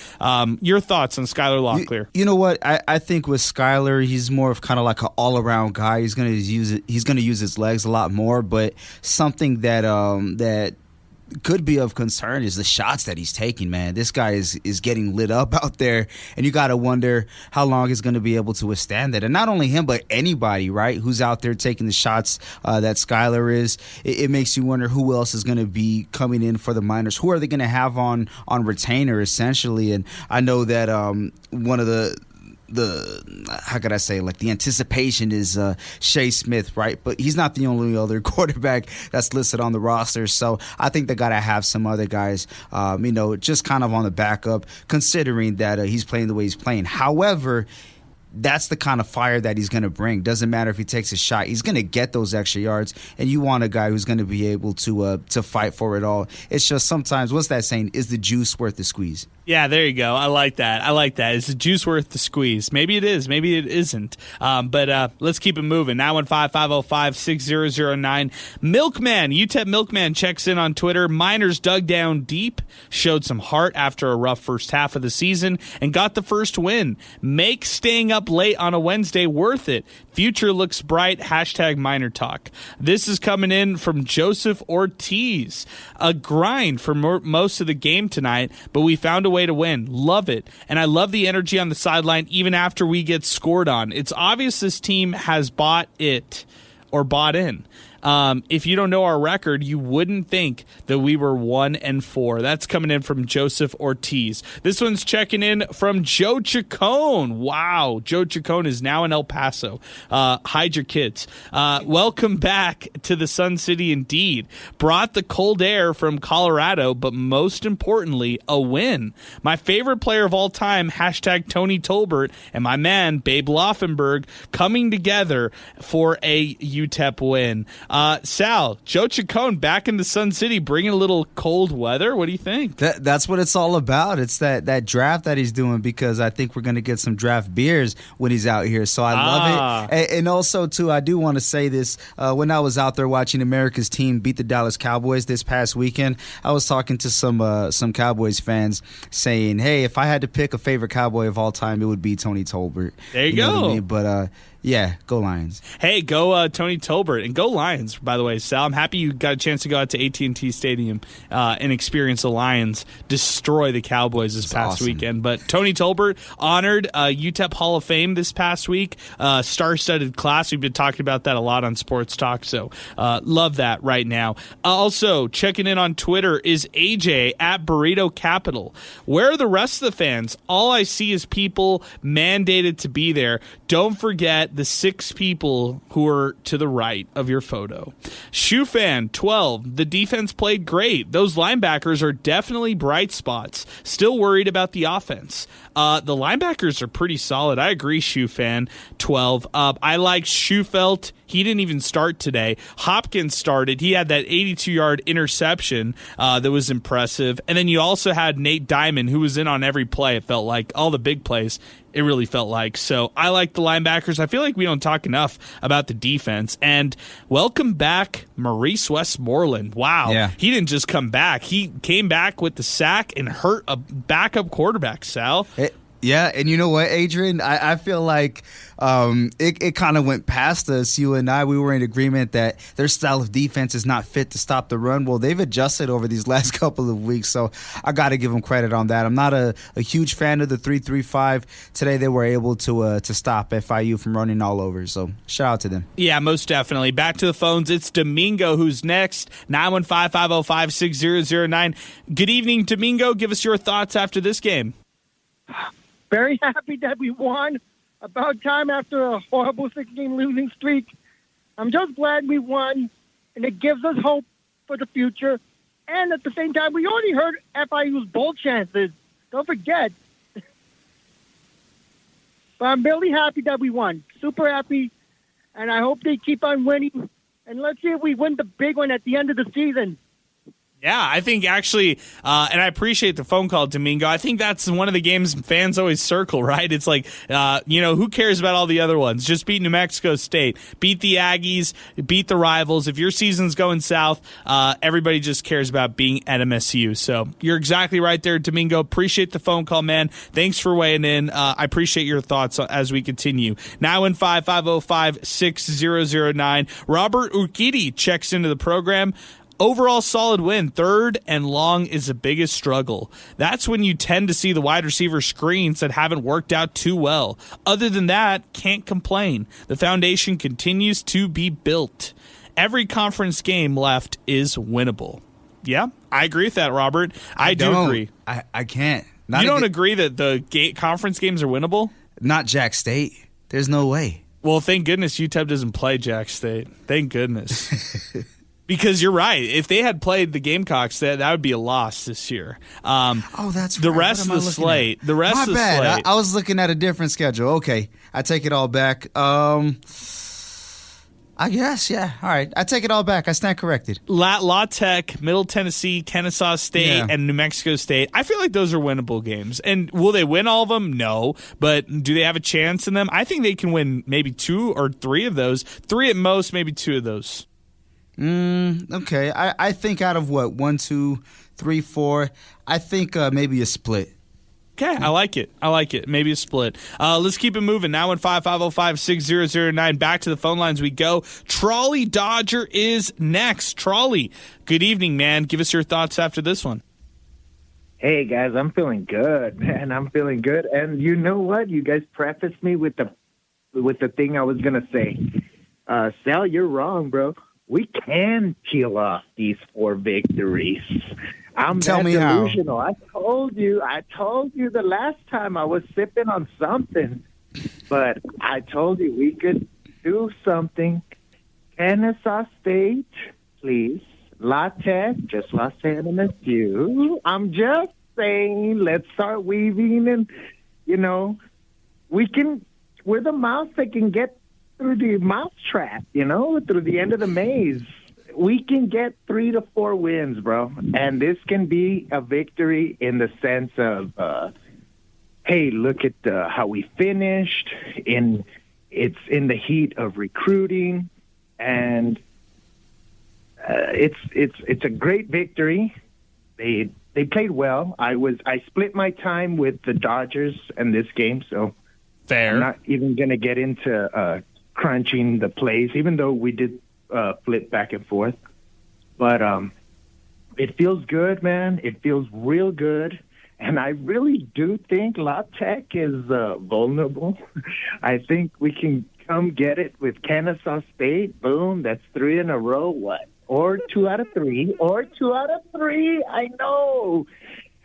your thoughts on Skyler Locklear? You know what? I think with Skyler, he's more of kind of like an all-around guy. He's going to use his legs a lot more, but something that could be of concern is the shots that he's taking, man. This guy is getting lit up out there, and you got to wonder how long he's going to be able to withstand that. And not only him, but anybody, right, who's out there taking the shots that Skyler is. It makes you wonder who else is going to be coming in for the Miners. Who are they going to have on retainer, essentially? And I know that one of the how could I say, like, the anticipation is Shea Smith, right? But he's not the only other quarterback that's listed on the roster. So I think they got to have some other guys, just kind of on the backup, considering that he's playing the way he's playing. However, that's the kind of fire that he's going to bring. Doesn't matter if he takes a shot. He's going to get those extra yards, and you want a guy who's going to be able to fight for it all. It's just sometimes, what's that saying? Is the juice worth the squeeze? Yeah, there you go. I like that. Is the juice worth the squeeze? Maybe it is. Maybe it isn't. But let's keep it moving. 915-505-6009. Milkman, UTEP Milkman checks in on Twitter. Miners dug down deep, showed some heart after a rough first half of the season, and got the first win. Make staying up late on a Wednesday worth it. Future looks bright. Hashtag Miner Talk. This is coming in from Joseph Ortiz. A grind for most of the game tonight, but we found a way to win. Love it. And I love the energy on the sideline even after we get scored on. It's obvious this team has bought it or bought in. If you don't know our record, you wouldn't think that we were 1-4. That's coming in from Joseph Ortiz. This one's checking in from Joe Chacon. Wow, Joe Chacon is now in El Paso. Hide your kids. Welcome back to the Sun City indeed. Brought the cold air from Colorado, but most importantly, a win. My favorite player of all time, hashtag Tony Tolbert, and my man, Babe Laufenberg, coming together for a UTEP win. Sal, Joe Chacon back in the Sun City, bringing a little cold weather. What do you think? That's what it's all about. It's that draft that he's doing, because I think we're going to get some draft beers when he's out here. So I love it. And also, too, I do want to say this. When I was out there watching America's team beat the Dallas Cowboys this past weekend, I was talking to some Cowboys fans saying, hey, if I had to pick a favorite Cowboy of all time, it would be Tony Tolbert. There you go. Know what I mean? But yeah, go Lions. Hey, go Tony Tolbert, and go Lions, by the way, Sal. I'm happy you got a chance to go out to AT&T Stadium and experience the Lions destroy the Cowboys this past weekend. But Tony Tolbert honored UTEP Hall of Fame this past week, star-studded class. We've been talking about that a lot on Sports Talk, so love that right now. Also, checking in on Twitter is AJ at Burrito Capital. Where are the rest of the fans? All I see is people mandated to be there. Don't forget at the 6 people who are to the right of your photo. Shoefan, 12. The defense played great. Those linebackers are definitely bright spots. Still worried about the offense. The linebackers are pretty solid. I agree, Shoefan, 12. I like Schufelt. He didn't even start today. Hopkins started. He had that 82-yard interception that was impressive. And then you also had Nate Diamond, who was in on every play, it felt like. All the big plays, it really felt like. So I like the linebackers. I feel like we don't talk enough about the defense. And welcome back, Maurice Westmoreland. Wow. Yeah. He didn't just come back. He came back with the sack and hurt a backup quarterback, Sal. Yeah, and you know what, Adrian? I feel like it kind of went past us. You and I, we were in agreement that their style of defense is not fit to stop the run. Well, they've adjusted over these last couple of weeks, so I got to give them credit on that. I'm not a huge fan of the 3-3-5. Today they were able to stop FIU from running all over, so shout out to them. Yeah, most definitely. Back to the phones. It's Domingo who's next, 915-505-6009. Good evening, Domingo. Give us your thoughts after this game. Very happy that we won. About time after a horrible 6-game losing streak. I'm just glad we won, and it gives us hope for the future. And at the same time, we already heard FIU's bowl chances. Don't forget. But I'm really happy that we won. Super happy, and I hope they keep on winning. And let's see if we win the big one at the end of the season. Yeah, I think actually, and I appreciate the phone call, Domingo. I think that's one of the games fans always circle, right? It's like, who cares about all the other ones? Just beat New Mexico State, beat the Aggies, beat the rivals. If your season's going south, everybody just cares about being at MSU. So you're exactly right there, Domingo. Appreciate the phone call, man. Thanks for weighing in. I appreciate your thoughts as we continue. 915-505-6009. Robert Urquidy checks into the program. Overall solid win. 3rd and long is the biggest struggle. That's when you tend to see the wide receiver screens that haven't worked out too well. Other than that, can't complain. The foundation continues to be built. Every conference game left is winnable. Yeah, I agree with that, Robert. I do agree. I can't. You don't agree that the conference games are winnable? Not Jack State. There's no way. Well, thank goodness UTEP doesn't play Jack State. Thank goodness. Because you're right. If they had played the Gamecocks, that would be a loss this year. That's the right. rest of the slate. The rest of the slate. I was looking at a different schedule. Okay, I take it all back. I guess, yeah. All right, I take it all back. I stand corrected. La Tech, Middle Tennessee, Kennesaw State, and New Mexico State. I feel like those are winnable games. And will they win all of them? No. But do they have a chance in them? I think they can win maybe 2 or 3 of those. 3 at most, maybe 2 of those. Okay. I think out of 1, 2, 3, 4, I think maybe a split. Okay, I like it. Maybe a split. Let's keep it moving. 915-505-6009. Back to the phone lines we go. Trolley Dodger is next. Trolley, good evening, man. Give us your thoughts after this one. Hey, guys, I'm feeling good, man. I'm feeling good. And you know what? You guys prefaced me with the thing I was going to say. Sal, you're wrong, bro. We can peel off these 4 victories. I'm Tell me delusional. how. I told you the last time I was sipping on something, but I told you we could do something. Kennesaw State, please. La Tech, just lost to MSU. I'm just saying, let's start weaving, and we're the mouse that can get through the mousetrap, through the end of the maze. We can get 3 to 4 wins, bro. And this can be a victory in the sense of, hey, look at how we finished. It's in the heat of recruiting, and it's a great victory. They played well. I split my time with the Dodgers in this game, so fair. I'm not even going to get into crunching the plays, even though we did flip back and forth. But it feels good, man. It feels real good. And I really do think La Tech is vulnerable. I think we can come get it with Kennesaw State. Boom, that's 3 in a row. What? Or 2 out of 3. I know.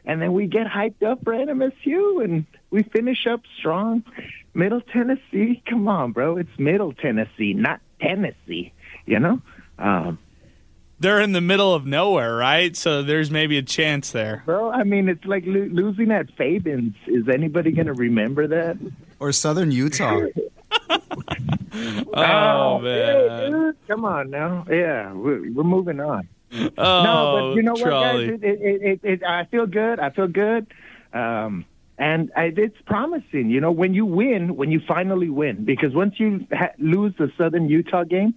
And then we get hyped up for NMSU, and we finish up strong. Middle Tennessee, come on, bro. It's Middle Tennessee, not Tennessee, you know? They're in the middle of nowhere, right? So there's maybe a chance there. Bro, I mean, it's like losing at Fabens. Is anybody going to remember that? Or Southern Utah. Oh, man. Hey, dude, come on now. Yeah, we're moving on. Oh, no, but you know Charlie. what, guys? I feel good. And it's promising, you know, when you finally win. Because once you lose the Southern Utah game,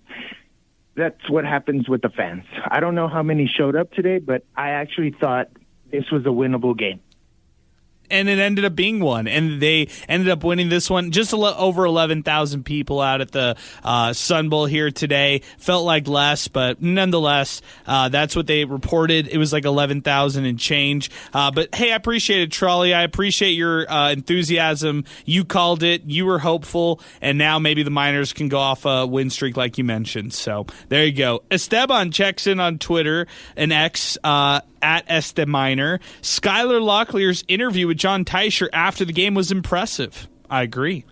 that's what happens with the fans. I don't know how many showed up today, but I actually thought this was a winnable game. And it ended up being one, and they ended up winning this one. Just over 11,000 people out at the Sun Bowl here today. Felt like less, but nonetheless, that's what they reported. It was like 11,000 and change. But hey, I appreciate it, Trolley. I appreciate your enthusiasm. You called it. You were hopeful, and now maybe the Miners can go off a win streak like you mentioned. So there you go. Esteban checks in on Twitter and X at Esteminer. Skylar Locklear's interview with John Teicher after the game was impressive. I agree.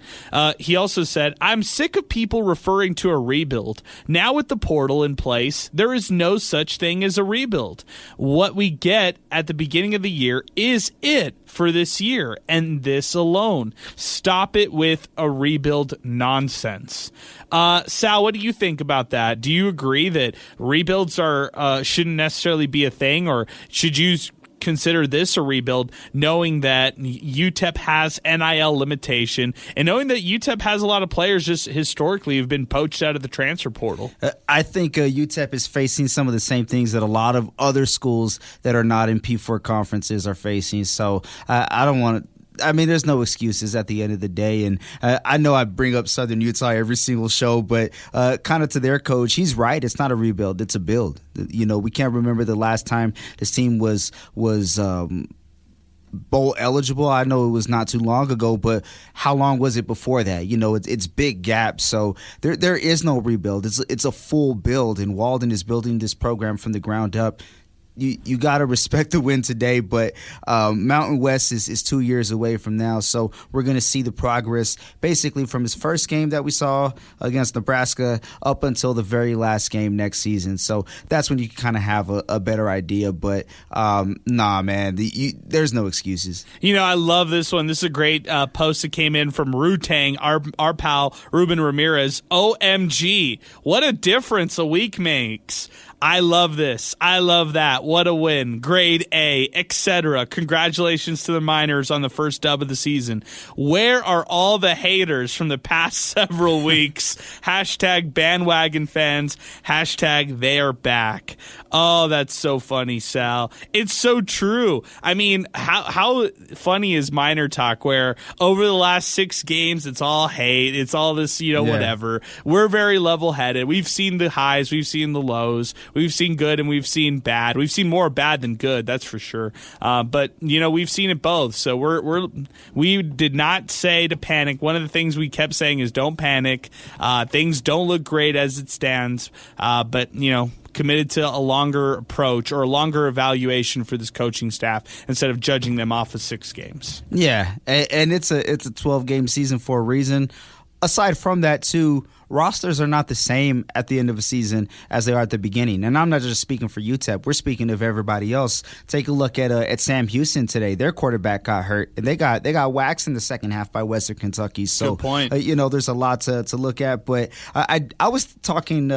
He also said, I'm sick of people referring to a rebuild. Now with the portal in place, there is no such thing as a rebuild. What we get at the beginning of the year is it for this year, and this alone. Stop it with a rebuild nonsense. Sal, what do you think about that? Do you agree that rebuilds shouldn't necessarily be a thing, or should you consider this a rebuild, knowing that UTEP has NIL limitation and knowing that UTEP has a lot of players just historically who've been poached out of the transfer portal? I think UTEP is facing some of the same things that a lot of other schools that are not in P4 conferences are facing. So I don't want to. I mean, there's no excuses at the end of the day. And I know I bring up Southern Utah every single show, but kind of to their coach, he's right. It's not a rebuild. It's a build. You know, we can't remember the last time this team was bowl eligible. I know it was not too long ago, but how long was it before that? You know, it's big gaps. So there is no rebuild. It's a full build, and Walden is building this program from the ground up. You got to respect the win today, but Mountain West is 2 years away from now, so we're going to see the progress basically from his first game that we saw against Nebraska up until the very last game next season. So that's when you can kind of have a better idea, but nah, man, there's no excuses. You know, I love this one. This is a great post that came in from Rutang, our pal Ruben Ramirez. OMG, what a difference a week makes. I love this. I love that. What a win. Grade A, etc. Congratulations to the Miners on the first dub of the season. Where are all the haters from the past several weeks? Hashtag bandwagon fans. Hashtag they are back. Oh, that's so funny, Sal. It's so true. I mean, how funny is MinerTalk, where over the last 6 games, it's all hate. It's all this, whatever. We're very level-headed. We've seen the highs. We've seen the lows. We've seen good and we've seen bad. We've seen more bad than good, that's for sure. But we've seen it both. So we did not say to panic. One of the things we kept saying is don't panic. Things don't look great as it stands. But committed to a longer approach or a longer evaluation for this coaching staff instead of judging them off of 6 games. Yeah, and it's a 12-game season for a reason. Aside from that, too, rosters are not the same at the end of a season as they are at the beginning. And I'm not just speaking for UTEP. We're speaking of everybody else. Take a look at Sam Houston today. Their quarterback got hurt, and they got waxed in the second half by Western Kentucky. So, good point. There's a lot to look at. But I was talking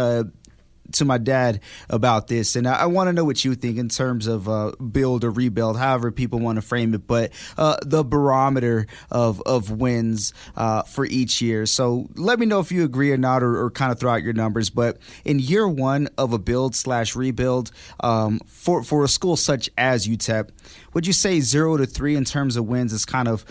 to my dad about this, and I want to know what you think in terms of build or rebuild, however people want to frame it, but the barometer of wins for each year. So let me know if you agree or not, or kind of throw out your numbers. But in year one of a build/rebuild, for a school such as UTEP, would you say 0 to 3 in terms of wins is kind of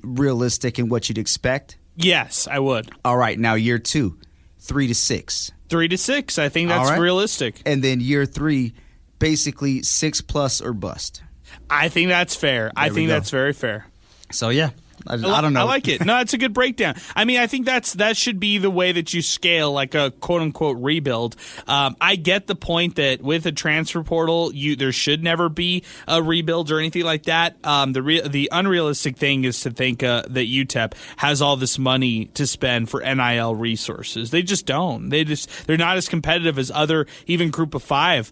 realistic in what you'd expect? Yes, I would. All right, now year 2, 3 to 6. 3 to 6. I think that's realistic. And then year 3, basically 6+ or bust. I think that's fair. I think that's very fair. So, yeah, I don't know. I like it. No, it's a good breakdown. I mean, I think that should be the way that you scale like a quote-unquote rebuild. I get the point that with a transfer portal, there should never be a rebuild or anything like that. The unrealistic thing is to think that UTEP has all this money to spend for NIL resources. They just don't. They're not as competitive as other even Group of 5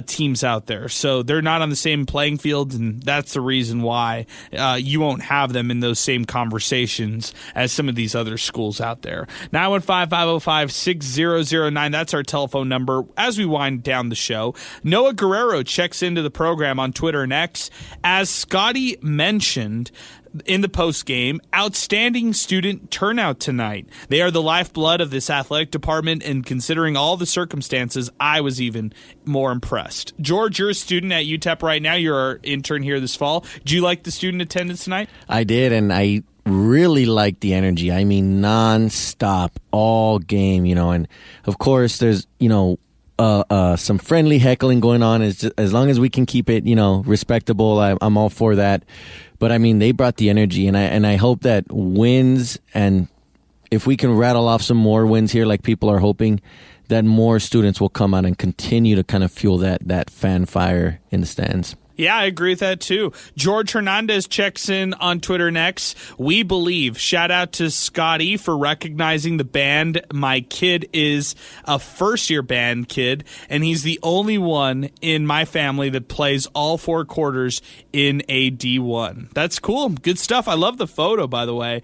teams out there. So they're not on the same playing field, and that's the reason why you won't have them in those same conversations as some of these other schools out there. 915-505-6009. That's our telephone number. As we wind down the show, Noah Guerrero checks into the program on Twitter and X. As Scotty mentioned in the post game, outstanding student turnout tonight. They are the lifeblood of this athletic department, and considering all the circumstances, I was even more impressed. George, you're a student at UTEP right now. You're our intern here this fall. Do you like the student attendance tonight? I did, and I really liked the energy. I mean, nonstop, all game, and of course there's, some friendly heckling going on. As long as we can keep it, respectable, I'm all for that. But I mean, they brought the energy, and I hope that wins, and if we can rattle off some more wins here, like people are hoping, that more students will come out and continue to kind of fuel that fan fire in the stands. Yeah, I agree with that too. George Hernandez checks in on Twitter and X. We believe. Shout out to Scotty for recognizing the band. My kid is a first-year band kid, and he's the only one in my family that plays all 4 quarters in a D1. That's cool. Good stuff. I love the photo, by the way.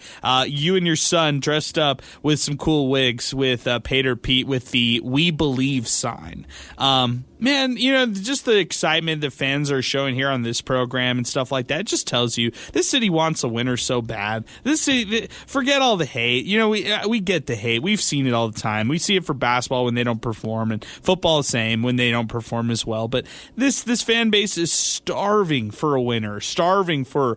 You and your son dressed up with some cool wigs with Pater Pete with the We Believe sign. Man, just the excitement that fans are showing here on this program and stuff like that, it just tells you this city wants a winner so bad. This city, forget all the hate. We get the hate. We've seen it all the time. We see it for basketball when they don't perform, and football the same when they don't perform as well. But this fan base is starving for a winner, starving for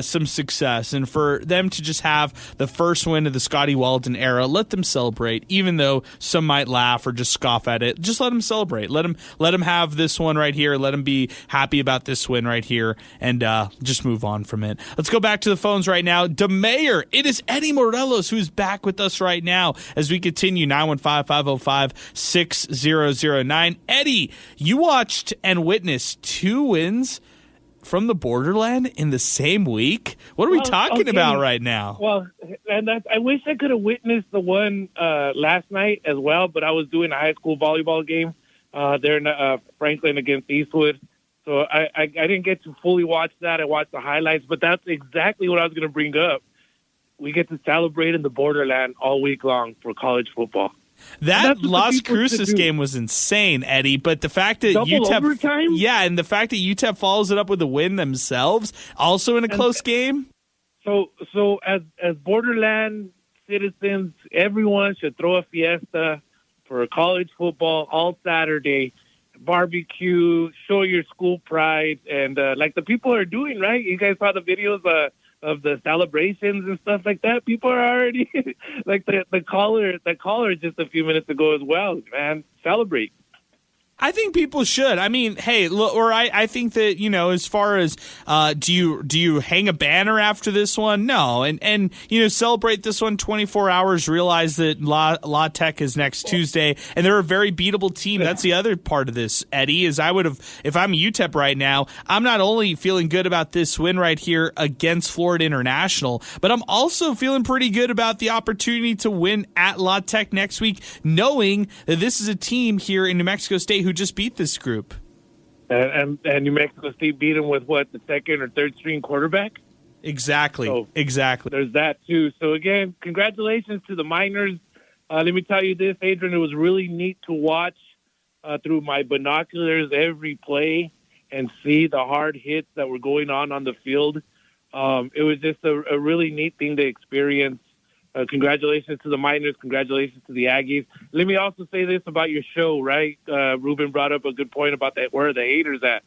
some success, and for them to just have the first win of the Scotty Walden era, let them celebrate, even though some might laugh or just scoff at it. Just let them celebrate. Let them have this one right here. Let them be happy about this win right here, and just move on from it. Let's go back to the phones right now. DeMayor, it is Eddie Morelos who's back with us right now as we continue. 915-505-6009. Eddie, you watched and witnessed 2 wins from the Borderland in the same week. What are we talking about right now? Well, and I wish I could have witnessed the one last night as well, but I was doing a high school volleyball game there in Franklin against Eastwood. So I didn't get to fully watch that. I watched the highlights, but that's exactly what I was going to bring up. We get to celebrate in the Borderland all week long for college football. That Las Cruces game was insane, Eddie. But the fact that UTEP, overtime? Yeah, and the fact that UTEP follows it up with a win themselves, also in a close game. So as Borderland citizens, everyone should throw a fiesta for college football all Saturday. Barbecue, show your school pride, and like the people are doing, right? You guys saw the videos of the celebrations and stuff like that. People are already like the caller just a few minutes ago as well. Man, celebrate. I think people should. I mean, hey, look, or I think that, as far as do you hang a banner after this one? No, and celebrate this one 24 hours. Realize that La Tech is next Tuesday, and they're a very beatable team. That's the other part of this, Eddie. Is I would have, if I'm UTEP right now, I'm not only feeling good about this win right here against Florida International, but I'm also feeling pretty good about the opportunity to win at La Tech next week, knowing that this is a team here in New Mexico State who just beat this group. And New Mexico State beat them with what, the second or third string quarterback? Exactly. So exactly. There's that too. So again, congratulations to the Miners. Let me tell you this, Adrian, it was really neat to watch through my binoculars every play and see the hard hits that were going on the field. It was just a really neat thing to experience. Congratulations to the Miners. Congratulations to the Aggies. Let me also say this about your show, right? Ruben brought up a good point about that. Where are the haters at?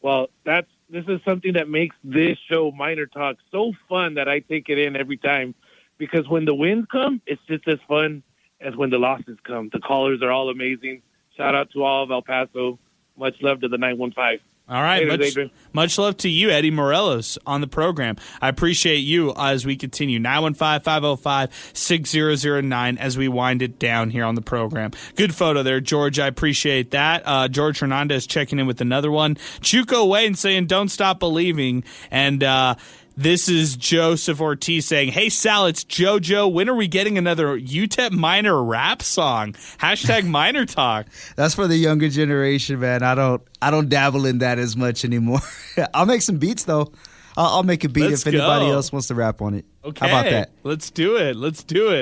Well, this is something that makes this show, Miner Talk, so fun that I take it in every time. Because when the wins come, it's just as fun as when the losses come. The callers are all amazing. Shout out to all of El Paso. Much love to the 915. All right. Adrian. Much love to you, Eddie Morelos, on the program. I appreciate you as we continue. 915-505-6009 as we wind it down here on the program. Good photo there, George. I appreciate that. George Hernandez checking in with another one. Chuco Wayne saying, don't stop believing. And this is Joseph Ortiz saying, hey, Sal, it's JoJo. When are we getting another UTEP Miner rap song? Hashtag MinerTalk. That's for the younger generation, man. I don't dabble in that as much anymore. I'll make some beats, though. I'll make a beat if anybody else wants to rap on it. Okay. How about that? Let's do it.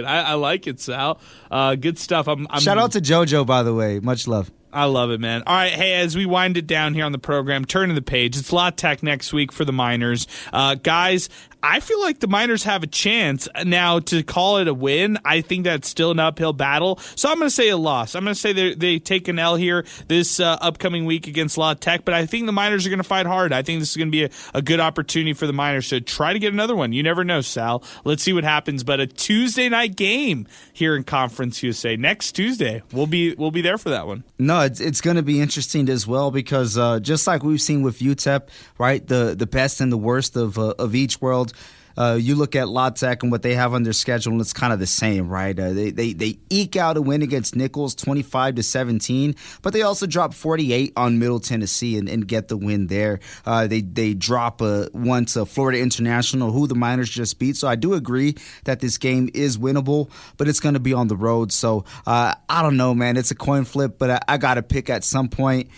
I like it, Sal. Good stuff. Shout out to JoJo, by the way. Much love. I love it, man. All right, hey, as we wind it down here on the program, turn to the page. It's La Tech next week for the Miners. Guys, I feel like the Miners have a chance. Now, to call it a win, I think that's still an uphill battle. So I'm going to say a loss. I'm going to say they take an L here this upcoming week against La Tech, but I think the Miners are going to fight hard. I think this is going to be a good opportunity for the Miners to try to get another one. You never know, Sal. Let's see what happens. But a Tuesday night game here in Conference USA next Tuesday. We'll be there for that one. No, it's going to be interesting as well because just like we've seen with UTEP, right, the best and the worst of each world. You look at La Tech and what they have on their schedule, and it's kind of the same, right? They eke out a win against Nichols, 25-17, but they also drop 48 on Middle Tennessee and get the win there. They drop one to Florida International, who the Miners just beat. So I do agree that this game is winnable, but it's going to be on the road. So I don't know, man. It's a coin flip, but I got to pick at some point.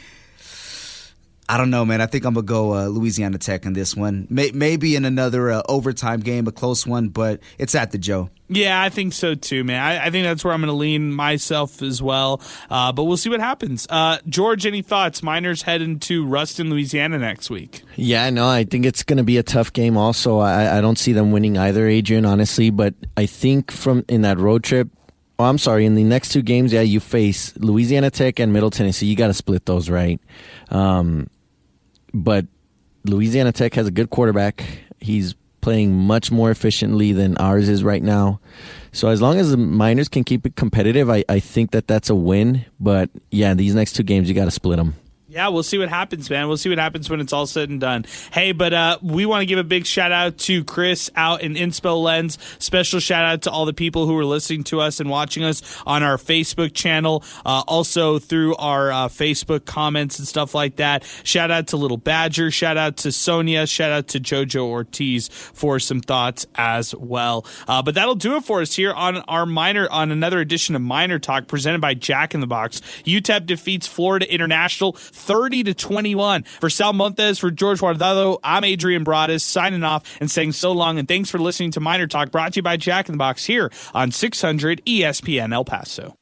I don't know, man. I think I'm going to go Louisiana Tech in this one. Maybe in another overtime game, a close one, but it's at the Joe. Yeah, I think so too, man. I think that's where I'm going to lean myself as well, but we'll see what happens. George, any thoughts? Miners heading to Ruston, Louisiana next week. Yeah, no, I think it's going to be a tough game also. I don't see them winning either, Adrian, honestly, but I think in that road trip, in the next two games, yeah, you face Louisiana Tech and Middle Tennessee. You got to split those, right? But Louisiana Tech has a good quarterback. He's playing much more efficiently than ours is right now. So as long as the Miners can keep it competitive, I think that's a win. But, yeah, these next two games, you got to split them. Yeah, we'll see what happens, man. We'll see what happens when it's all said and done. Hey, but we want to give a big shout-out to Chris out in Inspo Lens. Special shout-out to all the people who are listening to us and watching us on our Facebook channel, also through our Facebook comments and stuff like that. Shout-out to Little Badger. Shout-out to Sonia. Shout-out to JoJo Ortiz for some thoughts as well. But that'll do it for us here on on another edition of Miner Talk presented by Jack in the Box. UTEP defeats Florida International 30-21. For Sal Montes, for George Guardado, I'm Adrian Broadus signing off and saying so long. And thanks for listening to Miner Talk, brought to you by Jack in the Box here on 600 ESPN El Paso.